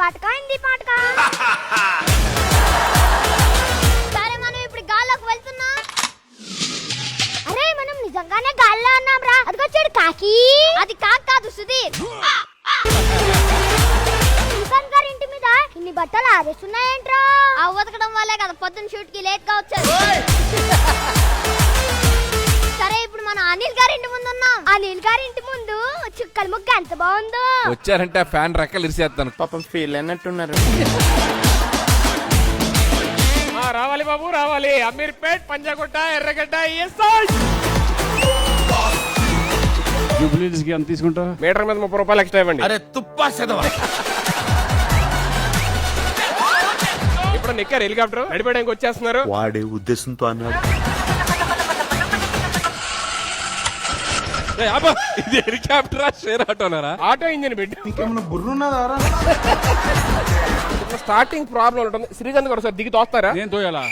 పాటకా హిందీ పాటకా? సరే మనం ఇప్పుడు గాల్లోకి వెళ్తున్నా. అరే మనం నిజంగానే గాల్లో ఉన్నాం రా. అదిగొచ్చాడు కాకి. అది కాదు సుధీర్. శ్రీకాంత్ గారి ఇంటి మీద ఇన్ని బట్టలు ఆరేస్తున్నాయేంట్రా? ఆ ఉతకడం వల్లే కదా పొద్దున్న షూట్ కి లేట్ గా వచ్చారు. సరే ఇప్పుడు మన అనిల్ గారి ఇంటి ముందు ఉన్నాం. అనిల్ గారి ఇంటి ముందు చుక్కల ముగ్గు ఎంత బాగుందో. వచ్చారంటే ఫ్యాన్ రెక్కలు ఇరిసేస్తాను. పాపం ఫీల్ అయినట్టున్నారు. రావాలి బాబు రావాలి. అమీర్పేట్, పంజాగుట్ట, ఎర్రగడ్డ, జూబ్లీస్ కి ఎంత తీసుకుంటా? మీటర్ మీద 30 రూపాయలు ఎక్స్ట్రా ఇవ్వండి. అరే తుప్పా సెదవా. ఇప్పుడు నిక్కర్ హెలికాప్టర్ నడిపేయడానికి వచ్చేస్తున్నారు. వాడే ఉద్దేశంతో అన్నాడు. ఇది హెలికాప్టరా షేర్ ఆటోనరా? ఆటో ఇంజిన్ పెట్టి ఇంకేమన్నా బుర్రున్నదారా? స్టార్టింగ్ ప్రాబ్లం ఉంటుంది. శ్రీకాంత్ గారు సార్ దిగి తోస్తారా? నేను తోయాలా?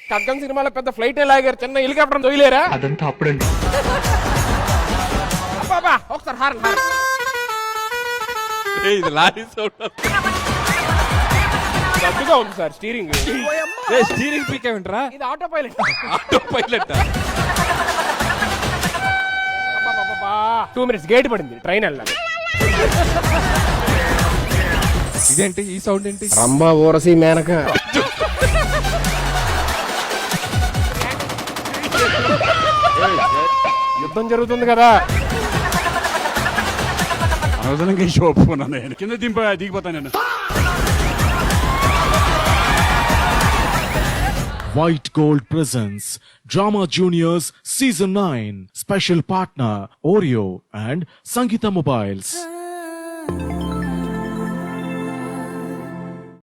ఖడ్గం సినిమాలో పెద్ద ఫ్లైట్ లాగారు, చిన్న హెలికాప్టర్ తోయలేరా? అదంతా అప్పుడండి. బాబా ఒకసారి హారన్ హారన్. ఇది లారీ సౌండ్. పెద్దగా ఉంది సార్ స్టీరింగ్. స్టీరింగ్ పిక్ ఏమిట్రా? ఇది auto pilot. Auto pilot. 2 minutes gate పడింది, ట్రైన్ వెళ్ళాలి. ఇదేంటి ఈ సౌండ్ ఏంటి? రంభ ఊరసి మేనక. యుద్ధం జరుగుతుంది కదా. అనవసరంగా ఈ షో ఒప్పుకున్నాను నేను. కింద దిగిపోతాను నేను. White Gold presents Drama Juniors Season 9. Special partner Oreo and Sangeeta Mobiles.